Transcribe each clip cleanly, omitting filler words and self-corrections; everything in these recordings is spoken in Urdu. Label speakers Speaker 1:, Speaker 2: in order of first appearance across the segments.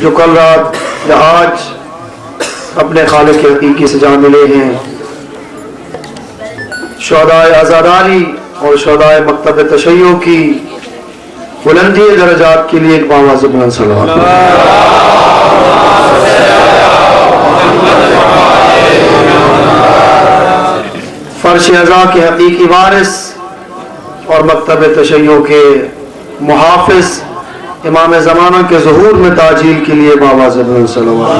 Speaker 1: جو کل رات یا آج اپنے خالق حقیقی سے جا ملے ہیں، شہدائے عزاداری اور شہدائے مکتب تشیع کی بلندی درجات کے لیے ایک باواز بلند صلوات۔ فرش عزا کے حقیقی وارث اور مکتب تشیع کے محافظ امام زمانہ کے ظہور میں تاجیل کے لیے باواز بلند صلوات۔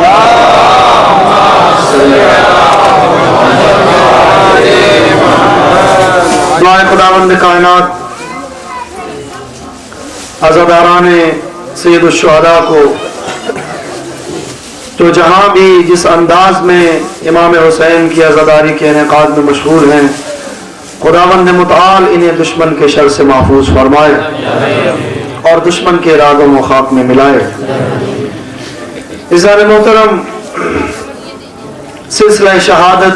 Speaker 1: دعائے خداوند کائنات عزاداران سید الشہداء کو جو جہاں بھی جس انداز میں امام حسین کی عزاداری کے انعقاد میں مشہور ہیں، خداوند متعال انہیں دشمن کے شر سے محفوظ فرمائے اور دشمن کے ارادوں و خاک میں ملائے۔ عزیزان محترم، سلسلہ شہادت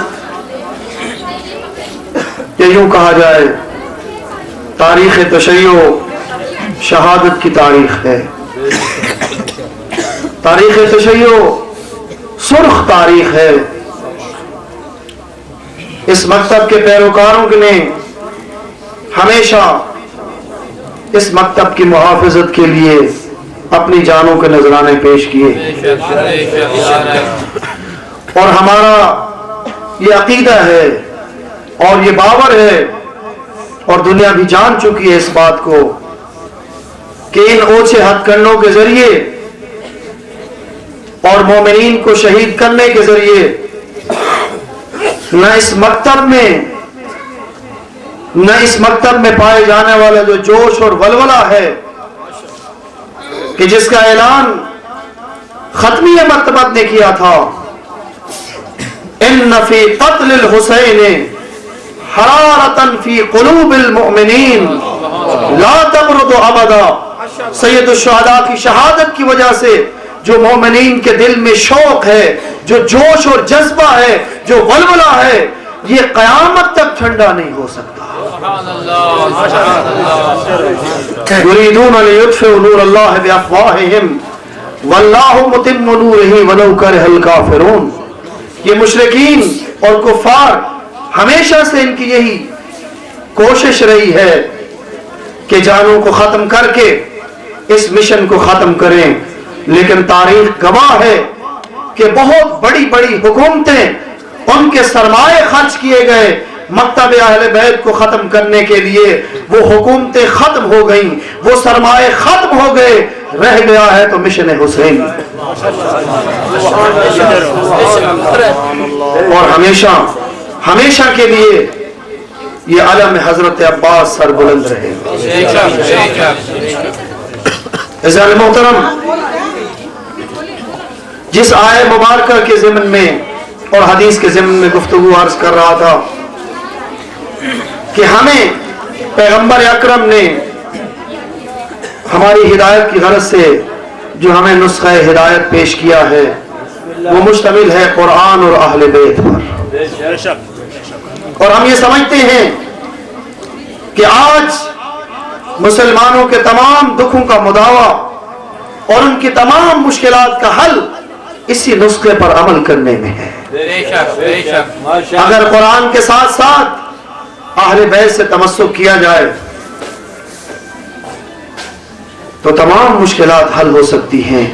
Speaker 1: یا یوں کہا جائے تاریخ تشیع شہادت کی تاریخ ہے۔ تاریخ تشیع سرخ تاریخ ہے۔ اس مکتب کے پیروکاروں نے ہمیشہ اس مکتب کی محافظت کے لیے اپنی جانوں کے نذرانے پیش کیے، اور ہمارا یہ عقیدہ ہے اور یہ باور ہے اور دنیا بھی جان چکی ہے اس بات کو کہ ان اوچھے ہتھ کنڈوں کے ذریعے اور مومنین کو شہید کرنے کے ذریعے نہ اس مکتب میں پائے جانے والا جو جوش اور ولولہ ہے کہ جس کا اعلان ختمیہ مکتبت نے کیا تھا، ان فی قتل الحسین حرارتا فی قلوب المؤمنین لا تبرد ابدا۔ سید الشہداء کی شہادت کی وجہ سے جو مومنین کے دل میں شوق ہے، جو جوش اور جذبہ ہے، جو ولولہ ہے، یہ قیامت تک ٹھنڈا نہیں ہو سکتا۔ یریدون لیطفئوا نور اللہ بافواہہم واللہ متم نورہ ولو کرہ الکافرون۔ یہ مشرکین اور کفار ہمیشہ سے ان کی یہی کوشش رہی ہے کہ جانوں کو ختم کر کے اس مشن کو ختم کریں، لیکن تاریخ گواہ ہے کہ بہت بڑی بڑی حکومتیں، ان کے سرمایے خرچ کیے گئے مکتب اہل بیت کو ختم کرنے کے لیے، وہ حکومتیں ختم ہو گئیں، وہ سرمایے ختم ہو گئے، رہ گیا ہے تو مشن حسین۔ اور ہمیشہ کے لیے یہ علم حضرت عباس سر بلند رہے۔ عزیزان محترم، جس آیہ مبارکہ کے ضمن میں اور حدیث کے ضمن میں گفتگو عرض کر رہا تھا کہ ہمیں پیغمبر اکرم نے ہماری ہدایت کی غرض سے جو ہمیں نسخہ ہدایت پیش کیا ہے وہ مشتمل ہے قرآن اور اہل بیت پر، اور ہم یہ سمجھتے ہیں کہ آج مسلمانوں کے تمام دکھوں کا مداوع اور ان کی تمام مشکلات کا حل اسی نسخے پر عمل کرنے میں ہے۔ اگر قرآن کے ساتھ ساتھ اہل بیت سے تمسک کیا جائے تو تمام مشکلات حل ہو سکتی ہیں۔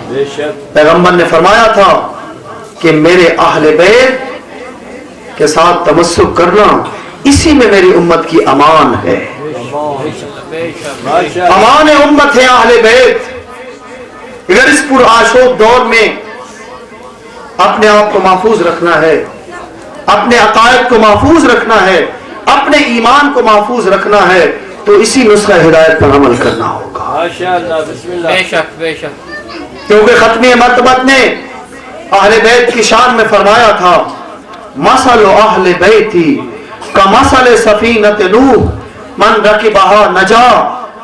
Speaker 1: پیغمبر نے فرمایا تھا کہ میرے اہل بیت کے ساتھ تمسک کرنا، اسی میں میری امت کی امان ہے۔ امان امت ہے اہل بیت۔ اگر اس پر آشوب دور میں اپنے آپ کو محفوظ رکھنا ہے، اپنے عقائد کو محفوظ رکھنا ہے، اپنے ایمان کو محفوظ رکھنا ہے، تو اسی نسخہ ہدایت پر عمل کرنا ہوگا۔ کیونکہ ختمی مرتبت نے اہل بیت کی شان میں فرمایا تھا، مثل اہل بیتی کمثل سفینۃ نوح من رکبہا نجا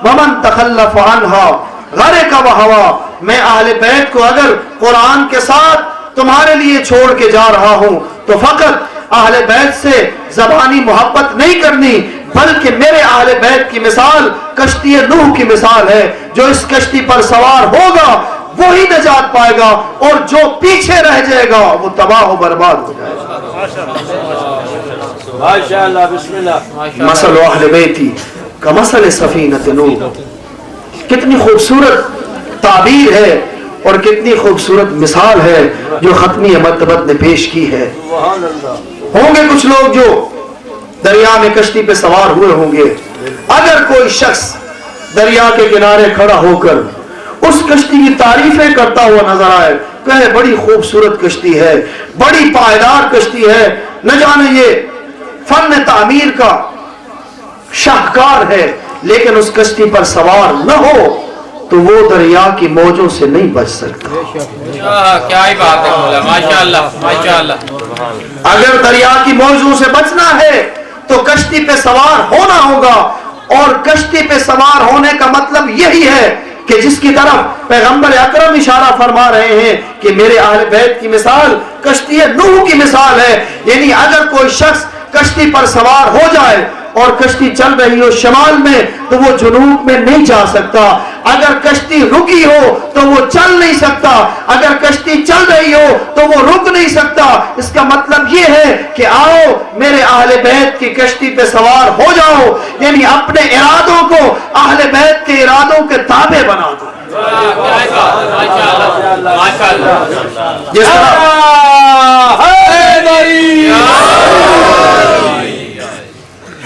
Speaker 1: ومن تخلف عنہا غرق وہوا۔ میں اہل بیت کو اگر قرآن کے ساتھ تمہارے لیے چھوڑ کے جا رہا ہوں تو فقط اہل بیت سے زبانی محبت نہیں کرنی، بلکہ میرے اہل بیت کی مثال کشتی نوح کی مثال ہے۔ جو اس کشتی پر سوار ہوگا وہی نجات نجات پائے گا اور جو پیچھے رہ جائے گا وہ تباہ و برباد ہو جائے گا۔
Speaker 2: ماشاءاللہ، بسم اللہ۔
Speaker 1: مثل اہل بیتی کمثل سفینۃ نوح، کتنی خوبصورت تعبیر ہے اور کتنی خوبصورت مثال ہے جو ختمی مرتبت نے پیش کی ہے۔
Speaker 2: سبحان اللہ۔
Speaker 1: ہوں گے کچھ لوگ جو دریا میں کشتی پہ سوار ہوئے ہوں گے، اگر کوئی شخص دریا کے کنارے کھڑا ہو کر اس کشتی کی تعریفیں کرتا ہوا نظر آئے، کہے بڑی خوبصورت کشتی ہے، بڑی پائیدار کشتی ہے، نہ جانے یہ فن تعمیر کا شاہکار ہے، لیکن اس کشتی پر سوار نہ ہو تو وہ دریا کی موجوں سے نہیں بچ سکتا۔
Speaker 3: کیا ہی بات ہے مولا، ماشاءاللہ ماشاءاللہ۔
Speaker 1: اگر دریا کی موجوں سے بچنا ہے تو کشتی پہ سوار ہونا ہوگا، اور کشتی پہ سوار ہونے کا مطلب یہی ہے کہ جس کی طرف پیغمبر اکرم اشارہ فرما رہے ہیں کہ میرے اہل بیت کی مثال کشتی نوح کی مثال ہے، یعنی اگر کوئی شخص کشتی پر سوار ہو جائے اور کشتی چل رہی ہو شمال میں تو وہ جنوب میں نہیں جا سکتا، اگر کشتی رکی ہو تو وہ چل نہیں سکتا، اگر کشتی چل رہی ہو تو وہ رک نہیں سکتا۔ اس کا مطلب یہ ہے کہ آؤ میرے اہل بیت کی کشتی پہ سوار ہو جاؤ، یعنی اپنے ارادوں کو اہل بیت کے ارادوں کے تابع بنا دو۔ جس طرح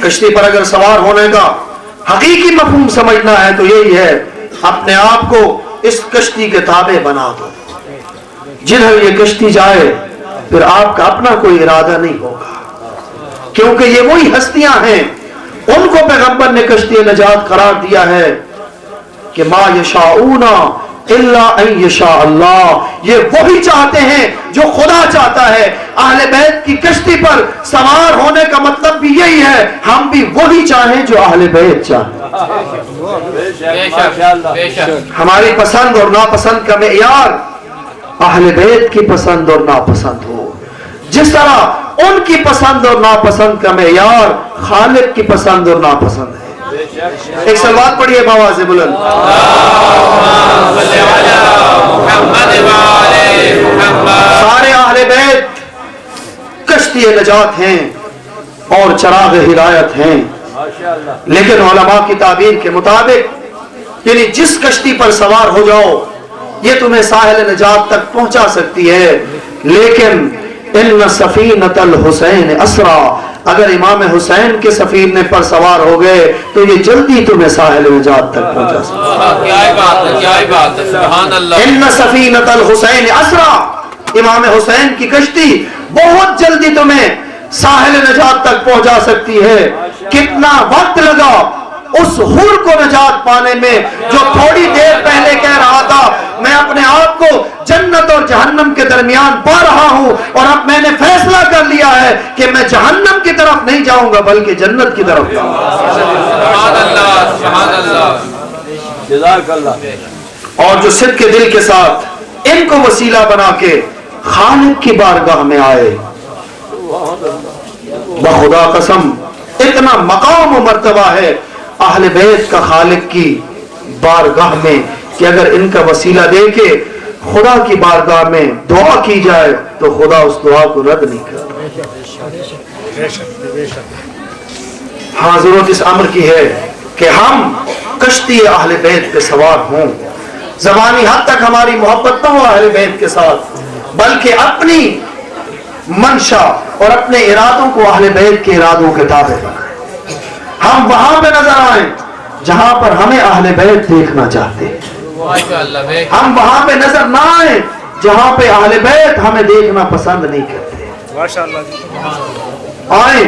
Speaker 1: کشتی پر اگر سوار ہونے کا حقیقی مفہوم سمجھنا ہے تو یہی ہے، اپنے آپ کو اس کشتی کے تابع بنا دو، جدھر یہ کشتی جائے پھر آپ کا اپنا کوئی ارادہ نہیں ہوگا، کیونکہ یہ وہی ہستیاں ہیں، ان کو پیغمبر نے کشتی نجات قرار دیا ہے کہ ما یشاؤون الا ان یشاء اللہ، یہ وہی چاہتے ہیں جو خدا چاہتا ہے۔ اہل بیت کی کشتی پر سوار ہونے کا مطلب بھی یہی ہے، ہم بھی وہی چاہیں جو اہل بیت چاہیں۔ ہماری پسند اور ناپسند کا معیار اہل بیت کی پسند اور ناپسند ہو، جس طرح ان کی پسند اور ناپسند کا معیار خالق کی پسند اور ناپسند ہے۔ ایک صلوات پڑھیے بآواز بلند۔ سارے اہل بیت کشتی نجات ہیں اور چراغ ہدایت ہیں، لیکن علماء کی تعبیر کے مطابق یعنی جس کشتی پر سوار ہو جاؤ یہ تمہیں ساحل نجات تک پہنچا سکتی ہے، لیکن ان سفینۃ الحسین اسرا، اگر امام حسین کے سفینے پر سوار ہو گئے تو یہ جلدی تمہیں ساحل نجات تک پہنچا سکتی ہے۔
Speaker 3: کیا ہی بات ہے، سبحان اللہ۔
Speaker 1: ان سفینۃ الحسین اسرا، امام حسین کی کشتی بہت جلدی تمہیں ساحل نجات تک پہنچا سکتی ہے۔ کتنا وقت لگا اس حور کو نجات پانے میں جو تھوڑی دیر پہلے کہہ رہا تھا میں اپنے آپ کو جنت اور جہنم کے درمیان پا رہا ہوں، اور اب میں نے فیصلہ کر لیا ہے کہ میں جہنم کی طرف نہیں جاؤں گا بلکہ جنت کی طرف جاؤں گا۔
Speaker 3: سبحان اللہ سبحان اللہ،
Speaker 2: جزاک اللہ۔
Speaker 1: اور جو صدق کے دل کے ساتھ ان کو وسیلہ بنا کے خالق کی بارگاہ میں آئے، بخدا قسم اتنا مقام و مرتبہ ہے اہل بیت کا خالق کی بارگاہ میں کہ اگر ان کا وسیلہ دے کے خدا کی بارگاہ میں دعا کی جائے تو خدا اس دعا کو رد نہیں کرتا۔ ہاں ضرورت اس امر کی ہے کہ ہم کشتی اہل بیت پہ سوار ہوں، زبانی حد تک ہماری محبت نہ ہو اہل بیت کے ساتھ، بلکہ اپنی منشا اور اپنے ارادوں کو اہل بیت کے ارادوں کے تابع بنائیں۔ ہم وہاں پہ نظر آئیں جہاں پر ہمیں اہل بیت دیکھنا چاہتے ہیں، ہم وہاں پہ نظر نہ آئیں جہاں پہ اہل بیت ہمیں دیکھنا پسند نہیں کرتے۔ آئیں،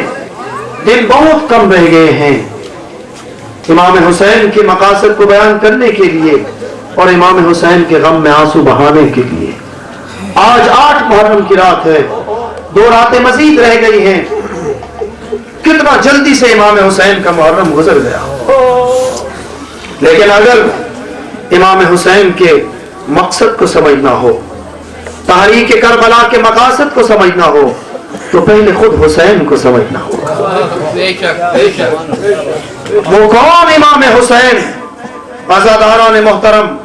Speaker 1: دن بہت کم رہ گئے ہیں امام حسین کے مقاصد کو بیان کرنے کے لیے اور امام حسین کے غم میں آنسو بہانے کے لیے۔ آج 8 محرم کی رات ہے، 2 راتیں مزید رہ گئی ہیں، کتنا جلدی سے امام حسین کا محرم گزر گیا۔ لیکن اگر امام حسین کے مقصد کو سمجھنا ہو، تحریک کربلا کے مقاصد کو سمجھنا ہو تو پہلے خود حسین کو سمجھنا ہوگا۔ وہ کون امام حسین؟ عزاداران محترم،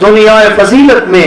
Speaker 1: دنیا فضیلت میں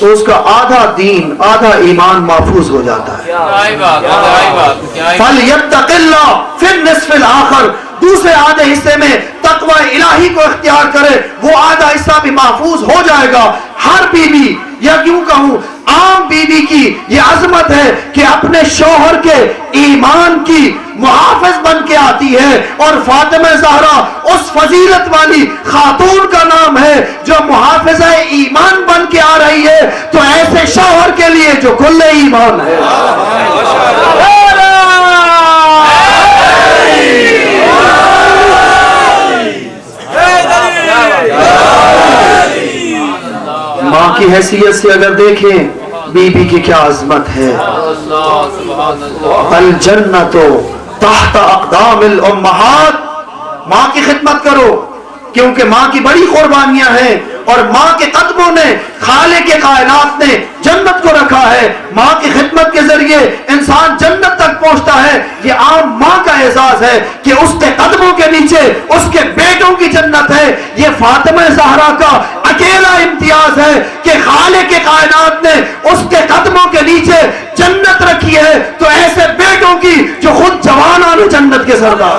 Speaker 1: تو اس کا آدھا دین آدھا ایمان محفوظ ہو جاتا ہے.
Speaker 3: کیا ہی بات ہے، کیا ہی بات ہے، کیا ہی بات ہے.
Speaker 1: فَلْيَتَّقِ اللَّهَ فِي النِّصْفِ الْآخَرِ، دوسرے آدھے حصے میں تقوی الہی کو اختیار کرے، وہ آدھا حصہ بھی محفوظ ہو جائے گا. ہر بیوی یا کیوں کہوں عام بیوی کی یہ عظمت ہے کہ اپنے شوہر کے ایمان کی محافظ بن کے آتی ہے، اور فاطمہ زہرا اس فضیلت والی خاتون کا نام ہے جو محافظہ ایمان بن کے آ رہی ہے. تو ایسے شوہر کے لیے جو کل ایمان ہے. ماں کی حیثیت سے اگر دیکھیں بی بی کی کیا عظمت ہے. الجنت تحت اقدام الامہات، ماں کی خدمت کرو کیونکہ ماں کی بڑی قربانیاں ہیں، اور ماں کے قدموں نے خالق کائنات نے جنت کو رکھا ہے. ماں کی خدمت کے ذریعے انسان جنت تک پہنچتا ہے. یہ عام ماں کا اعزاز ہے کہ اس کے قدموں کے نیچے اس کے بیٹوں کی جنت ہے. یہ فاطمہ زہرا کا اکیلا امتیاز ہے کہ خالق کائنات نے اس کے قدموں کے نیچے جنت رکھی ہے. تو ایسے بیٹوں کی جو خود جوانان جنت کے سردار.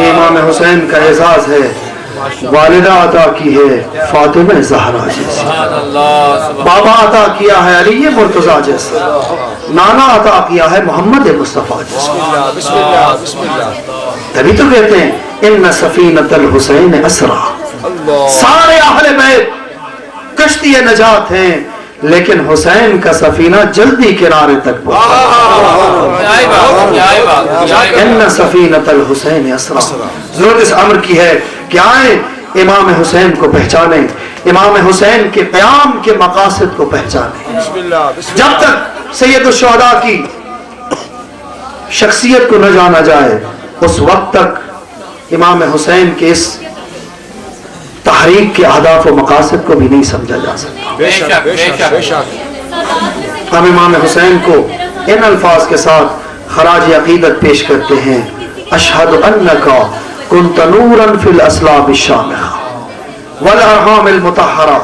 Speaker 1: امام حسین کا اعزاز ہے، والدہ عطا کی ہے فاطمہ زہرا جیسی، بابا عطا کیا ہے علی مرتضیٰ جیسا، نانا عطا کیا ہے محمد مصطفیٰ جیسا. تبھی تو کہتے ہیں ان سفینۃ الحسین اسرا، سارے اہل بیت کشتی نجات ہیں لیکن حسین کا سفینہ جلدی کنارے تک پہنچا. ان سفینۃ الحسین اسرا، ضرورت اس امر کی ہے کہ آئیں امام حسین کو پہچانیں، امام حسین کے قیام کے مقاصد کو پہچانیں. جب تک سید الشہداء کی شخصیت کو نہ جانا جائے اس وقت تک امام حسین کے اس تحریک کے اہداف و مقاصد کو بھی نہیں سمجھا جا سکتا.
Speaker 3: بے شک بے شک بے شک.
Speaker 1: ہم امام حسین کو ان الفاظ کے ساتھ خراج عقیدت پیش کرتے ہیں. اشہد انک کنت نورا فی الاسلاب الشامخہ والارحام المطہرہ،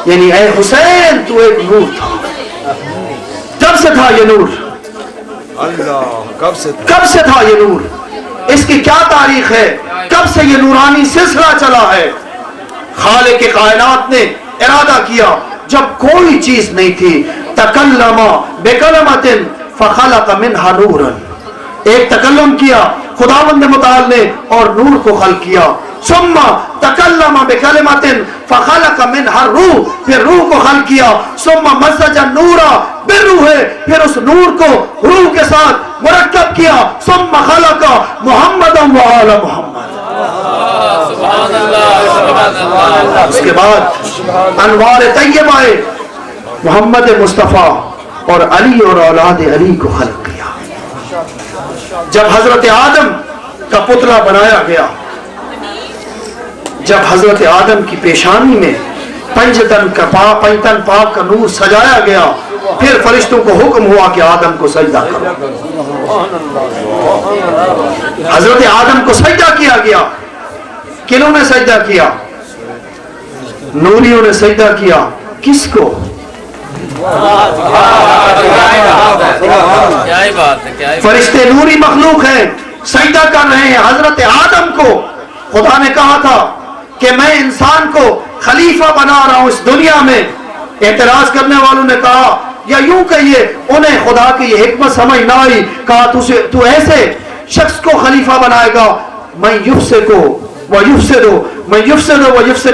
Speaker 1: یعنی اے حسین تو ایک نور تھا. کب سے تھا یہ نور؟ کب سے تھا یہ نور؟ اس کی کیا تاریخ ہے؟ کب سے یہ نورانی سلسلہ چلا ہے؟ خالق کائنات نے ارادہ کیا جب کوئی چیز نہیں تھی، تکلم بکلمۃ فخلق منہا نورا، ایک تکلم کیا خداوند متعال نے اور نور کو خلق کیا. ثم تکلم بکلمۃ فخلق منہا الروح، پھر روح کو خلق کیا. ثم مزج النور بالروح، پھر اس نور کو روح کے ساتھ مرکب کیا. ثم خلق محمد وآل محمد، اس کے بعد انوار طیبہ محمد مصطفیٰ اور علی اور اولاد علی کو خلق کیا. جب حضرت آدم کا پتلا بنایا گیا، جب حضرت آدم کی پیشانی میں پنجتن پاک کا نور سجایا گیا، پھر فرشتوں کو حکم ہوا کہ آدم کو سجدہ کرو. حضرت آدم کو سجدہ کیا گیا. کنہوں نے سجدہ کیا؟ نوریوں نے سجدہ کیا. کس کو؟ فرشتے نوری مخلوق ہیں، سجدہ کر رہے ہیں حضرت آدم کو. خدا نے کہا تھا کہ میں انسان کو خلیفہ بنا رہا ہوں اس دنیا میں. اعتراض کرنے والوں نے کہا یا یوں کہیے انہیں خدا کی یہ حکمت سمجھ نہ آئی. کہا تو ایسے شخص کو خلیفہ بنائے گا میں یفسدو ویفسد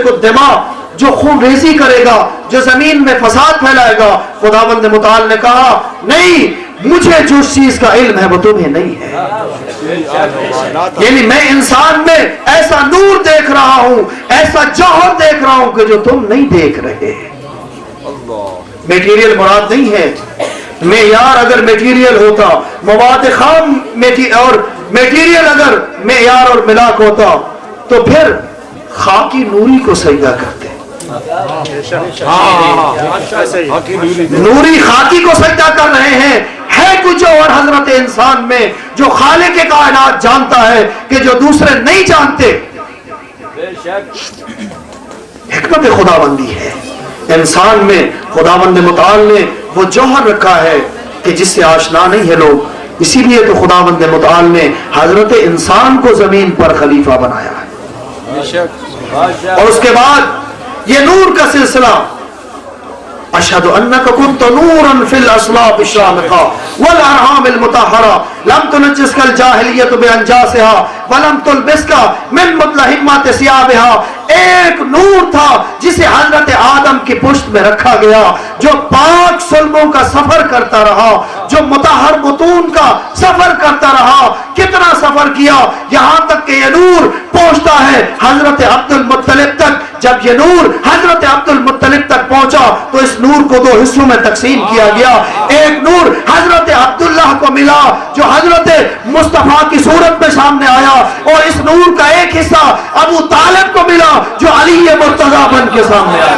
Speaker 1: الدماء، جو خون ریزی کرے گا، جو زمین میں فساد پھیلائے گا. خداوند متعال نے کہا نہیں، مجھے جو چیز کا علم ہے وہ تمہیں نہیں ہے. یعنی میں انسان میں ایسا نور دیکھ رہا ہوں، ایسا جوہر دیکھ رہا ہوں کہ جو تم نہیں دیکھ رہے. میٹیریل مراد نہیں ہے. معیار اگر میٹیریل ہوتا، مواد خام اور میٹیریل اگر معیار اور ملاک ہوتا تو پھر خاکی نوری کو سجدہ کرتے. نوری خاکی کو سجدہ کر رہے ہیں. ہے کچھ اور حضرت انسان میں جو خالق کائنات جانتا ہے کہ جو دوسرے نہیں جانتے. حکمت خداوندی ہے انسان میں. خداوند متعال نے وہ جوہر رکھا ہے کہ جس سے آشنا نہیں ہے لوگ. اسی لیے تو خداوند متعال نے حضرت انسان کو زمین پر خلیفہ بنایا ہے. اور اس کے بعد یہ نور کا سلسلہ اشہد انک کنت نورا فی الاصلاب الشامخہ والارحام المطہرہ لم تنجسک الجاہلیت بانجاسها ولم تلبسک من مطلہمات ثیابها. ایک نور تھا جسے حضرت آدم کی پشت میں رکھا گیا, جو پاک سلموں کا سفر کرتا رہا, جو مطہر بطون کا سفر کرتا رہا. کتنا سفر کیا, یہاں تک کہ یہ نور پہنچتا ہے حضرت عبد المطلب تک. جب یہ نور حضرت عبد المطلب تک پہنچا تو اس نور کو 2 حصوں میں تقسیم کیا گیا. ایک نور حضرت عبداللہ کو ملا جو حضرت مصطفیٰ کی صورت میں سامنے آیا, اور اس نور کا ایک حصہ ابو طالب کو ملا جو علی مرتضیٰ بن کے سامنے آیا.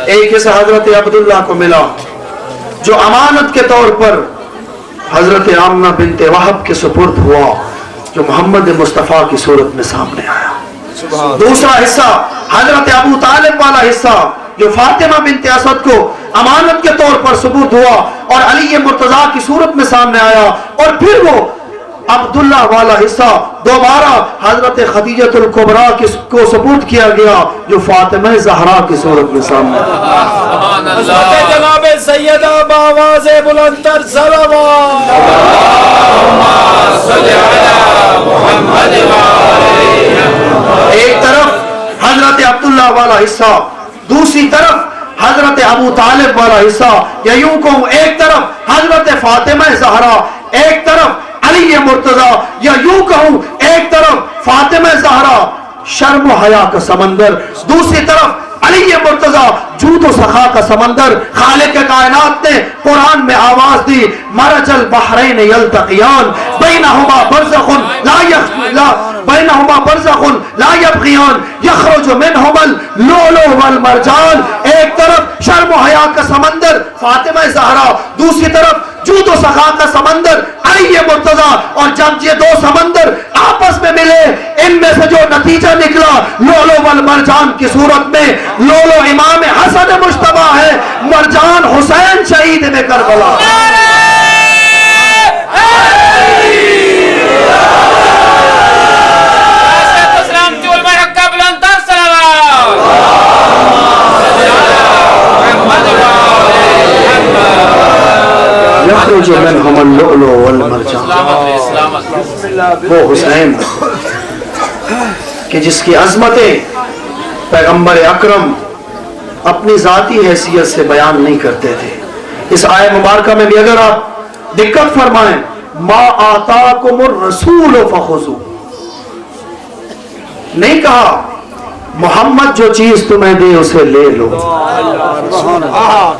Speaker 1: ایک حصہ حضرت عبداللہ کو ملا جو امانت کے طور پر حضرت آمنہ بنت وہب کے سپرد ہوا, جو محمد مصطفیٰ کی صورت میں سامنے آیا. دوسرا حصہ حضرت ابو طالب والا حصہ جو فاطمہ بنت اسد کو امانت کے طور پر سپرد ہوا اور علی مرتضیٰ کی صورت میں سامنے آیا. اور پھر وہ عبداللہ والا حصہ دوبارہ حضرت خدیجہ الکبریٰ کو سپرد کیا گیا جو فاطمہ زہرا کی صورت میں سامنے آیا.
Speaker 2: حضرت جناب سیدہ باواز بلند تر صلوات
Speaker 1: ایک طرف حضرت عبداللہ والا حصہ, دوسری طرف حضرت ابو طالب والا حصہ, یا یوں کہوں ایک طرف حضرت فاطمہ زہرا, ایک طرف علی مرتضیٰ, یا یوں کہوں ایک طرف فاطمہ زہرا شرم و حیا کا سمندر, دوسری طرف علی مرتضیٰ جود و سخا کا سمندر. خالق کائنات نے قرآن میں آواز دی مرج البحرین یلتقیان بینہما برزخ لا یبغیان یخرج منہما اللؤلؤ والمرجان. ایک طرف شرم و حیا کا سمندر فاطمہ زہرا, دوسری طرف جود و سخا کا سمندر علی مرتضیٰ. اور جب یہ 2 سمندر آپس میں ملے, ان میں سے جو نتیجہ نکلا لؤلؤ والمرجان کی صورت میں, لؤلؤ امام حسن مجتبی ہے, مرجان حسین شہید میں کربلا. یخرج منہم اللؤلؤ والمرجان. وہ حسین کہ جس کی عظمتیں پیغمبر اکرم اپنی ذاتی حیثیت سے بیان نہیں کرتے تھے. اس آیہ مبارکہ میں بھی اگر آپ دقت فرمائیں, ما آتاکم الرسول فخذوا, نہیں کہا محمد جو چیز تمہیں دے اسے لے لو.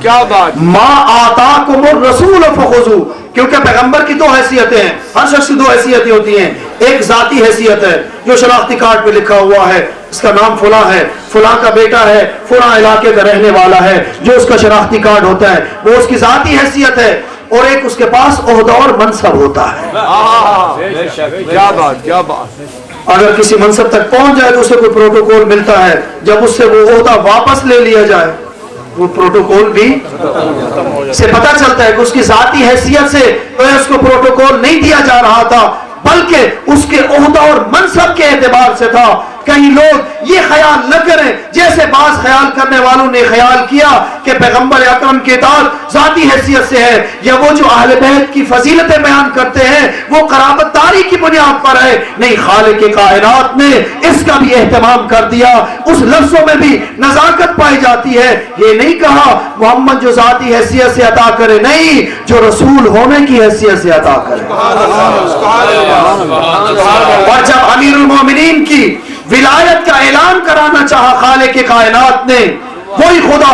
Speaker 2: کیا بات.
Speaker 1: ما آتاکم الرسول فخذوا, کیونکہ پیغمبر کی 2 حیثیتیں ہیں. ہر شخص کی 2 حیثیتیں ہوتی ہیں. ایک ذاتی حیثیت ہے جو شناختی کارڈ پہ لکھا ہوا ہے, اس کا نام فلاں ہے, فلاں کا بیٹا ہے, فلاں علاقے کا رہنے والا ہے, جو اس کا شناختی کارڈ ہوتا ہے, وہ اس کی ذاتی حیثیت ہے. اور ایک اس کے پاس عہدہ اور منصب ہوتا ہے.
Speaker 2: کیا بات, کیا بات.
Speaker 1: اگر کسی منصب تک پہنچ جائے تو اسے کوئی پروٹوکول ملتا ہے, جب اس سے وہ عہدہ واپس لے لیا جائے وہ پروٹوکول بھی سے پتہ چلتا ہے کہ اس کی ذاتی حیثیت سے اس کو پروٹوکول نہیں دیا جا رہا تھا, بلکہ اس کے عہدہ اور منصب کے اعتبار سے تھا. کہیں لوگ یہ خیال نہ کریں جیسے بعض خیال کرنے والوں نے خیال کیا کہ پیغمبر اکرم کی اطاعت ذاتی حیثیت سے ہے, یا وہ جو اہل بیت کی فضیلتیں بیان کرتے ہیں وہ قرابت داری کی بنیاد پر ہے. نہیں, خالق کائنات نے اس کا بھی اہتمام کر دیا. اس لفظوں میں بھی نزاکت پائی جاتی ہے. یہ نہیں کہا محمد جو ذاتی حیثیت سے عطا کرے, نہیں, جو رسول ہونے کی حیثیت سے عطا کرے. اور جب امیر المومنین کی ولایت کا اعلان کرانا چاہا خالق کائنات نے, وہی خدا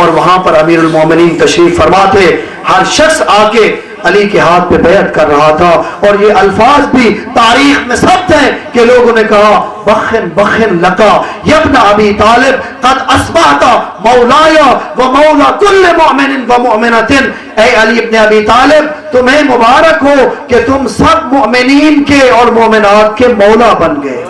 Speaker 1: اور وہاں پر امیر المومنین تشریف فرما تھے. ہر شخص آ کے علی کے ہاتھ پہ بیعت کر رہا تھا, اور یہ الفاظ بھی تاریخ میں ثبت ہیں کہ لوگوں نے کہا بخن بخن لکا یبن ابی طالب قد اصبحت مولایا و مولا کل مؤمن و مؤمنۃ. اے علی ابن ابی طالب تمہیں مبارک ہو کہ تم سب مؤمنین کے اور مومنات کے مولا بن گئے.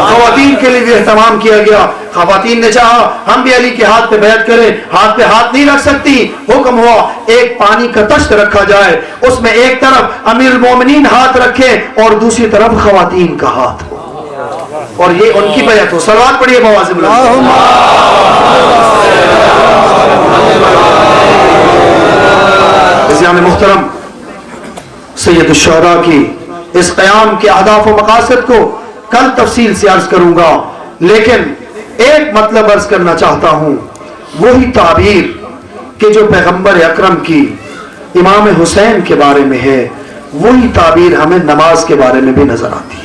Speaker 1: خواتین کے لیے بھی اہتمام کیا گیا. خواتین نے چاہا ہم بھی علی کے ہاتھ پہ بیعت کریں, ہاتھ پہ ہاتھ نہیں رکھ سکتی. حکم ہوا ایک پانی کا تشت رکھا جائے, اس میں ایک طرف امیر المومنین ہاتھ رکھے اور دوسری طرف خواتین کا ہاتھ ہو, اور یہ ان کی بیعت ہو. صلوات پڑھیے بواظب اللہ. عزیزان محترم, سید الشہداء کی اس قیام کے اہداف و مقاصد کو کل تفصیل سے عرض کروں گا, لیکن ایک مطلب عرض کرنا چاہتا ہوں. وہی تعبیر کہ جو پیغمبر اکرم کی امام حسین کے بارے میں ہے, وہی تعبیر ہمیں نماز کے بارے میں بھی نظر آتی ہے.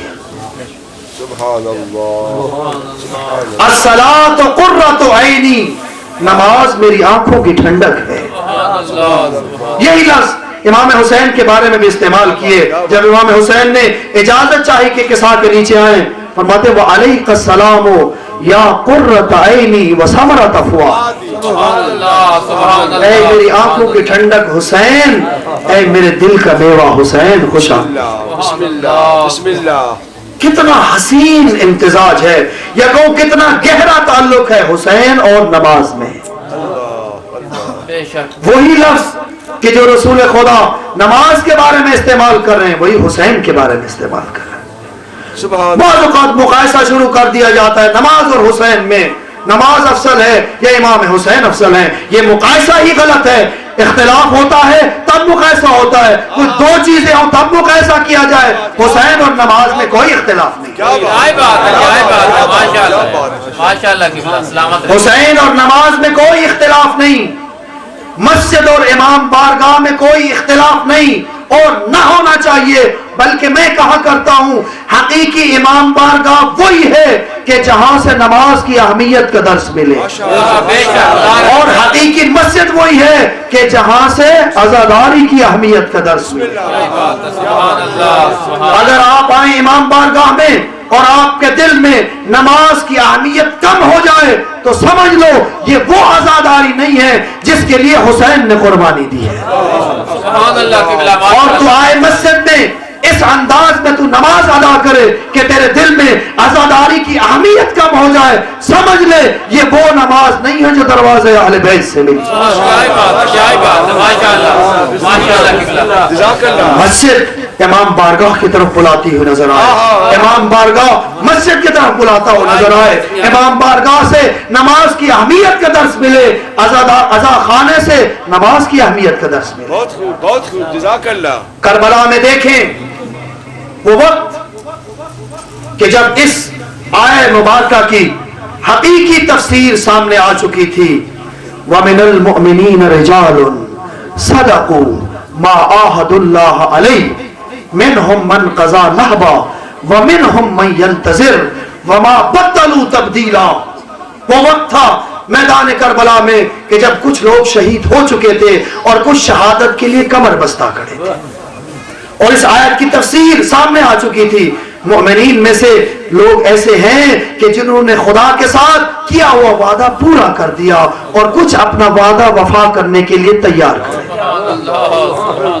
Speaker 4: سبحان اللہ.
Speaker 1: الصلاۃ قرۃ عینی, نماز میری آنکھوں کی ٹھنڈک ہے. یہی لفظ امام حسین کے بارے میں بھی استعمال کیے. جب امام حسین نے اجازت چاہی کہ کسا کے نیچے آئیں, فرماتے وعلیک السلام یا قرۃ عینی وثمرۃ فؤادی. اے میری آنکھوں کی ٹھنڈک حسین, اے میرے دل کا میوہ حسین, خوش آمدید.
Speaker 4: بسم اللہ بسم اللہ.
Speaker 1: کتنا حسین امتزاج ہے, یا کہو کتنا گہرا تعلق ہے حسین اور نماز میں. وہی لفظ کہ جو رسول خدا نماز کے بارے میں استعمال کر رہے ہیں, وہی حسین کے بارے میں استعمال کر رہے ہیں. بعض اوقات مقایسہ شروع کر دیا جاتا ہے نماز اور حسین میں, نماز افضل ہے یا امام حسین افضل ہیں. یہ مقایسہ ہی غلط ہے. اختلاف ہوتا ہے تب مقایسہ ہوتا ہے, کچھ دو چیزیں ہوں تب مقایسہ کیا جائے. حسین اور نماز میں کوئی اختلاف نہیں. حسین اور نماز میں کوئی اختلاف نہیں, مسجد اور امام بارگاہ میں کوئی اختلاف نہیں, اور نہ ہونا چاہیے. بلکہ میں کہا کرتا ہوں حقیقی امام بارگاہ وہی ہے کہ جہاں سے نماز کی اہمیت کا درس ملے, اور حقیقی مسجد وہی ہے کہ جہاں سے عزاداری کی اہمیت کا درس ملے. اگر آپ آئیں امام بارگاہ میں اور آپ کے دل میں نماز کی اہمیت کم ہو جائے تو سمجھ لو یہ وہ عزاداری نہیں ہے جس کے لیے حسین نے قربانی دی ہے. اور تو آئے مسجد میں اس انداز میں تو نماز ادا کرے کہ تیرے دل میں عزاداری کی اہمیت کم ہو جائے, سمجھ لے یہ وہ نماز نہیں ہے جو دروازے اہل بیت سے ملی. مسجد امام بارگاہ کی طرف بلاتی ہوئی نظر آئے, امام بارگاہ مسجد کی طرف بلاتا ہوا نظر آئے, امام بارگاہ سے نماز کی اہمیت کا درس ملے, عزا خانے سے نماز کی اہمیت کا درس ملے.
Speaker 4: بہت خوب بہت خوب, جزاک اللہ.
Speaker 1: کربلا میں دیکھیں وہ وقت کہ جب اس آیہ مبارکہ کی حقیقی تفسیر سامنے آ چکی تھی. وَمِنَ الْمُؤْمِنِينَ رِجَالٌ صَدَقُوا مَا عَاهَدُوا اللَّهَ عَلَيْهِ مِنْهُمْ مَنْ قَضَى نَحْبًا وَمِنْهُمْ مَنْ يَنْتَظِرُ وَمَا بَدَّلُوا تَبْدِيلًا. وہ وقت تھا میدان کربلا میں کہ جب کچھ لوگ شہید ہو چکے تھے اور کچھ شہادت کے لیے کمر بستہ کھڑے تھے, اور اس آیت کی تفسیر سامنے آ چکی تھی. مومنین میں سے لوگ ایسے ہیں کہ جنہوں نے خدا کے ساتھ کیا ہوا وعدہ پورا کر دیا, اور کچھ اپنا وعدہ وفا کرنے کے لیے تیار کھڑے.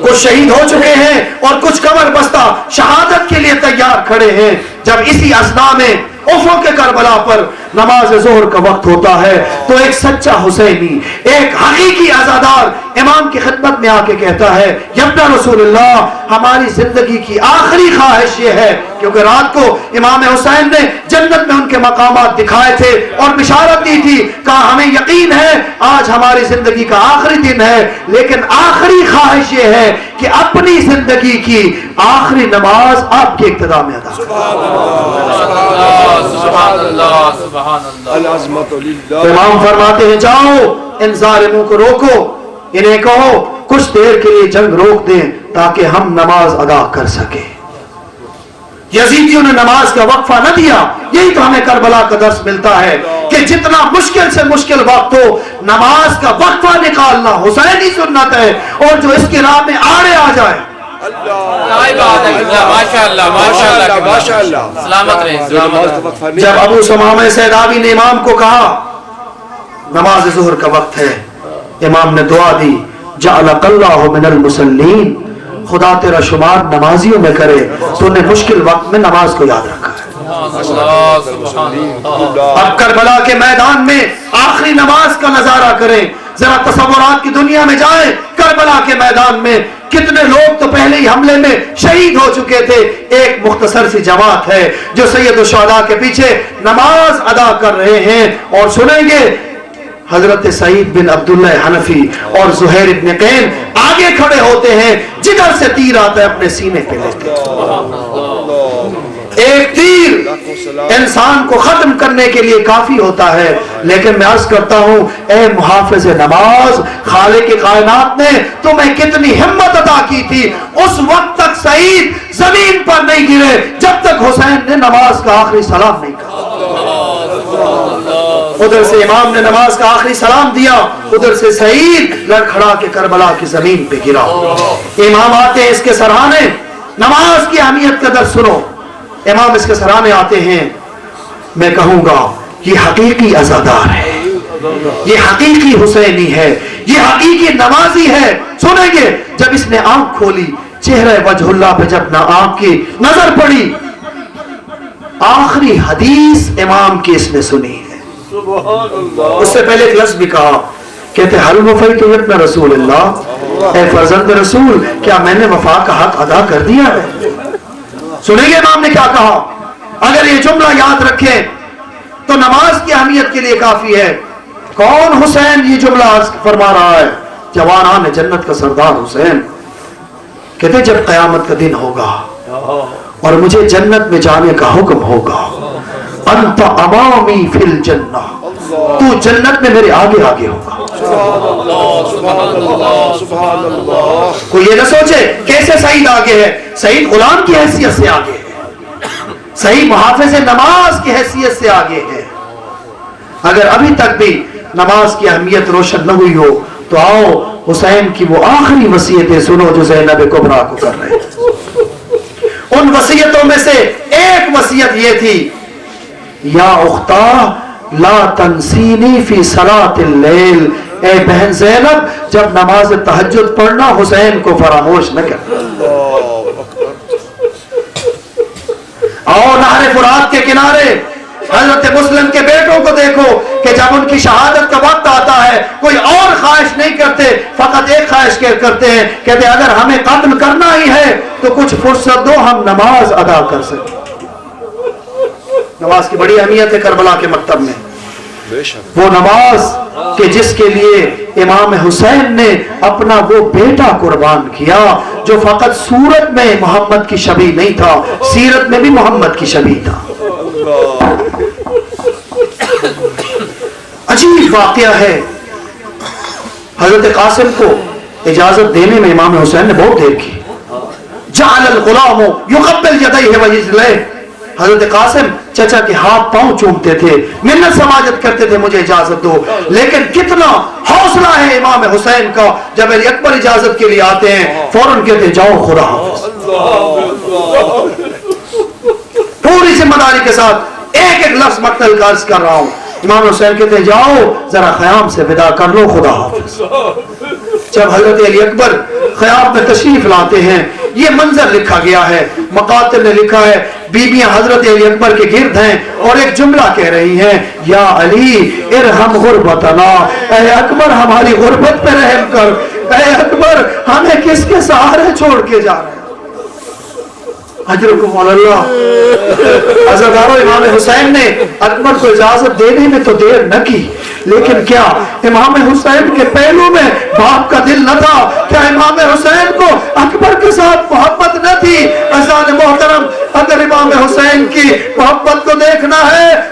Speaker 1: کچھ شہید ہو چکے ہیں اور کچھ کمر بستہ شہادت کے لیے تیار کھڑے ہیں. جب اسی اثنا میں افق کربلا پر نماز ظہر کا وقت ہوتا ہے تو ایک سچا حسینی, ایک حقیقی عزادار امام کی خدمت میں آ کے کہتا ہے یا رسول اللہ ہماری زندگی کی آخری خواہش یہ ہے, کیونکہ رات کو امام حسین نے جنت میں ان کے مقامات دکھائے تھے اور بشارت دی تھی, کہا ہمیں یقین ہے آج ہماری زندگی کا آخری دن ہے, لیکن آخری خواہش یہ ہے کہ اپنی زندگی کی آخری نماز آپ کی اقتداء میں ادا امام فرماتے ہیں جاؤ ان ظالموں کو روکو, انہیں کہو کچھ دیر کے لیے جنگ روک دیں تاکہ ہم نماز ادا کر سکیں. یزیدیوں نے نماز کا وقفہ نہ دیا. یہی تو ہمیں کربلا کا درس ملتا ہے کہ جتنا مشکل سے مشکل وقت ہو نماز کا وقفہ نکالنا حسینی سنت ہے, اور جو اس کی راہ میں آڑے آ جائے
Speaker 3: سلامت رہے.
Speaker 1: جب ابو سمامہ سیداوی نے امام کو کہا نماز ظہر کا وقت ہے, امام نے دعا دی جعلک اللہ من المصلین, خدا تیرا شمار نمازیوں میں کرے, تو نے مشکل وقت میں نماز کو یاد رکھا ہے. اب کربلا کے میدان میں آخری نماز کا نظارہ کریں, ذرا تصورات کی دنیا میں جائیں. کربلا کے میدان میں کتنے لوگ تو پہلے ہی حملے میں شہید ہو چکے تھے, ایک مختصر سی جماعت ہے جو سید الشہداء کے پیچھے نماز ادا کر رہے ہیں. اور سنیں گے حضرت سعید بن عبداللہ حنفی اور زہیر ابن قین آگے کھڑے ہوتے ہیں, جگر سے تیر آتا ہے اپنے سینے پہ لیتے ہیں. ایک تیر انسان کو ختم کرنے کے لیے کافی ہوتا ہے, لیکن میں عرض کرتا ہوں اے محافظ نماز, خالق کائنات نے تمہیں کتنی ہمت عطا کی تھی. اس وقت تک سعید زمین پر نہیں گرے جب تک حسین نے نماز کا آخری سلام نہیں کہا. ادھر سے امام نے نماز کا آخری سلام دیا, ادھر سے سعید لڑکھڑا کے کربلا کی زمین پہ گرا. امام آتے ہیں اس کے سرانے, نماز کی اہمیت کا درس سنو. امام اس کے سرانے آتے ہیں, میں کہوں گا یہ حقیقی عزادار ہے, یہ حقیقی حسینی ہے, یہ حقیقی نمازی ہے. سنیں گے جب اس نے آنکھ کھولی, چہرہ وجہ اللہ پہ جب نہ آنکھ کی نظر پڑی, آخری حدیث امام کی اس نے سنی ہے. اس سے پہلے ایک لفظ بھی کہا, کہتے حل وفیت ابن رسول اللہ, اے فرزند رسول کیا میں نے وفا کا حق ادا کر دیا ہے. سنیں گے امام نے کیا کہا. اگر یہ جملہ یاد رکھیں تو نماز کی اہمیت کے لیے کافی ہے. کون حسین یہ جملہ فرما رہا ہے؟ جوانان جنت کا سردار حسین. کہتے جب قیامت کا دن ہوگا اور مجھے جنت میں جانے کا حکم ہوگا, انت امامی فی الجنہ, تو جنت میں میرے آگے آگے ہوگا. کوئی یہ نہ سوچے کیسے سعید آگے ہے, سعید غلام کی حیثیت سے آگے ہے, سعید محافظ نماز کی حیثیت سے آگے ہے. اگر ابھی تک بھی نماز کی اہمیت روشن نہ ہوئی ہو تو آؤ حسین کی وہ آخری وصیتیں سنو جو زینب کبریٰ کو کر رہے ہیں. ان وصیتوں میں سے ایک وصیت یہ تھی, یا اختہ لا تنسینی فی صلاۃ اللیل, اے بہن زینب جب نماز تہجد پڑھنا حسین کو فراموش نہ کرنا. اور نہر فرات کے کنارے حضرت مسلم کے بیٹوں کو دیکھو کہ جب ان کی شہادت کا وقت آتا ہے کوئی اور خواہش نہیں کرتے, فقط ایک خواہش کرتے ہیں, کہتے اگر ہمیں قتل کرنا ہی ہے تو کچھ فرصت دو ہم نماز ادا کر سکیں. نماز کی بڑی اہمیت ہے کربلا کے مکتب میں. وہ نماز کہ جس کے لیے امام حسین نے اپنا وہ بیٹا قربان کیا جو فقط صورت میں محمد کی شبیہ نہیں تھا, سیرت میں بھی محمد کی شبیہ تھا. عجیب واقعہ ہے, حضرت قاسم کو اجازت دینے میں امام حسین نے بہت دیر کی. جعل الغلام یقبل یدیہ ویجلہ, حضرت قاسم چچا کے ہاتھ پاؤں چومتے تھے, منت سماجت کرتے تھے مجھے اجازت دو. لیکن کتنا حوصلہ ہے امام حسین کا, جب علی اکبر اجازت کے لیے آتے ہیں فوراً کہتے جاؤ خدا حافظ. پوری ذمہ داری کے ساتھ ایک ایک لفظ مقتل کا عرض کر رہا ہوں. امام حسین کہتے ہیں جاؤ ذرا خیام سے ودا کر لو, خدا حافظ. جب حضرت علی اکبر خیام میں تشریف لاتے ہیں, یہ منظر لکھا گیا ہے, مقاتل نے لکھا ہے, بیویاں حضرت علی اکبر کے گرد ہیں اور ایک جملہ کہہ رہی ہیں, یا علی ارحم غربتنا, اے اکبر ہماری غربت پہ رحم کر, اے اکبر ہمیں کس کے سہارے چھوڑ کے جا رہے ہیں. اجرکم علی اللہ. عزادارو امام حسین نے اکبر کو اجازت دینے میں تو دیر نہ کی, لیکن کیا امام حسین کے پہلو میں باپ کا دل نہ تھا؟ کیا امام حسین کو اکبر کے ساتھ محبت نہ تھی؟ عزیزان محترم, اگر امام حسین کی محبت کو دیکھنا ہے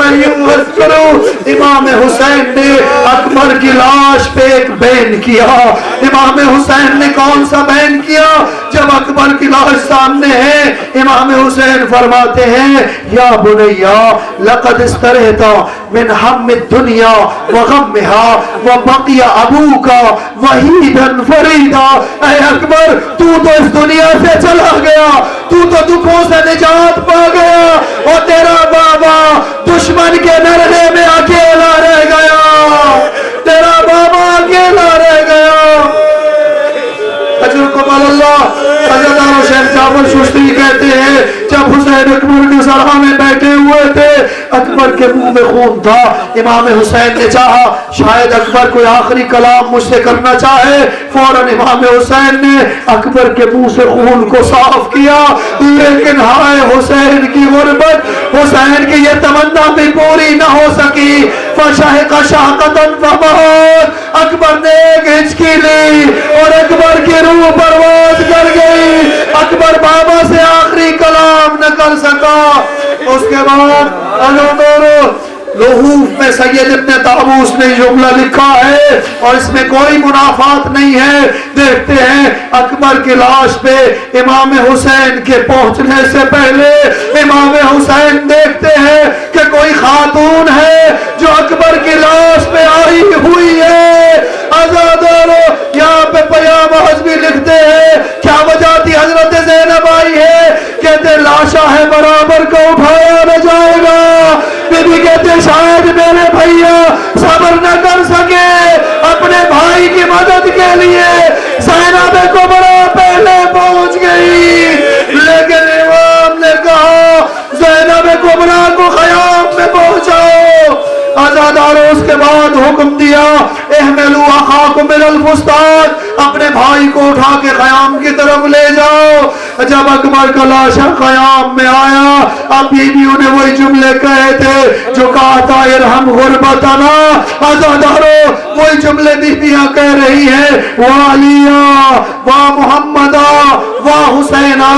Speaker 1: میں یوں عرض کروں امام حسین نے اکبر کی لاش پہ ایک بین کیا. امام حسین نے کون سا بین کیا؟ جب اکبر کی لاش سامنے ہے امام حسین فرماتے ہیں یا بنیا لقد استرحت من ہم الدنیا وغمها وبقي ابوك وحيدا فريدا. اے اکبر تو اس دنیا سے چلا گیا, تو دکھوں سے نجات پا گیا, اور تیرا بابا دشمن کے نرغے میں اکیلا رہ گیا, تیرا بابا اکیلا رہ گیا. اجرکم اللہ. حضرت شیخ جعفر ششتری کہتے ہیں جب حسین اکبر کے سرحا میں بیٹھے ہوئے تھے اکبر کے منہ میں خون تھا. امام حسین نے چاہا شاید اکبر کوئی آخری کلام مجھ سے کرنا چاہے, فوراً امام حسین نے اکبر کے منہ سے خون کو صاف کیا. لیکن ہائے حسین کی غربت, حسین کی یہ تمنا بھی پوری نہ ہو سکی. فشہق شہقۃ فمات, اکبر نے ایک ہچکی لی اور اکبر کی روح پرواز کر گئی. اکبر بابا سے آخری کلام نہ کر سکا. اس کے بعد لحوف میں سید ابن طاووس نے جملہ لکھا ہے اور اس میں کوئی منافات نہیں ہے. دیکھتے ہیں اکبر کی لاش پہ امام حسین کے پہنچنے سے پہلے امام حسین دیکھتے ہیں کہ کوئی خاتون ہے جو اکبر کی لاش پہ آئی ہوئی ہے. آزادارو یہاں پہ پیام حزبی لکھتے ہیں کیا وجہ تھی حضرت زینب آئی ہے, کہتے لاشا ہے برابر کو اٹھایا نہ جائے گا. بی بی کہتے شاید میرے بھائیا صبر نہ کر سکے اپنے بھائی کی مدد کے لیے زینب کبریٰ پہلے پہنچ گئی. لیکن امام نے کہا زینب کبریٰ کو خیام میں پہنچاؤ. آزادارو اس کے بعد حکم دیا احملوا اخاکم من الفسطاط, اپنے بھائی کو اٹھا کے خیام کی طرف لے جاؤ. جب اکبر کا لاشا خیام میں آیا اب بیویوں نے وہی جملے کہے تھے جو کہا تھا ارحم غربتنا. آزادارو وہی جملے بیویاں کہہ رہی ہیں وعلیہ و محمدہ و حسینہ.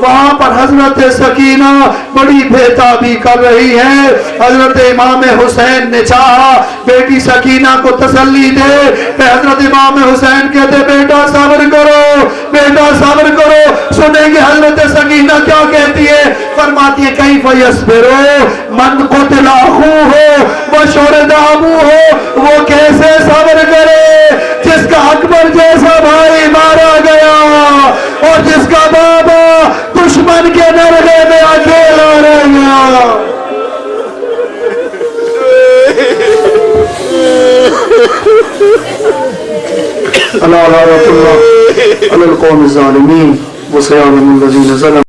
Speaker 1: وہاں پر حضرت سکینہ بڑی بےتابی کر رہی ہے. حضرت امام حسین نے چاہا بیٹی سکینہ کو تسلی دے. حضرت امام حسین کہتے بیٹا صبر کرو, بیٹا صبر کرو. سنیں گے حضرت سکینہ کیا کہتی ہے. فرماتی ہے کیف یصبر من قتل اخوہ وشرد ابوہ, وہ کیسے صبر کرے جس کا اکبر جیسا بھائی مارا گیا اور جس کا بابا دشمن کے نرغے میں اکیلا رہ گیا. اللہ علیہ القوم الظالمین وسيعلم الذين ظلموا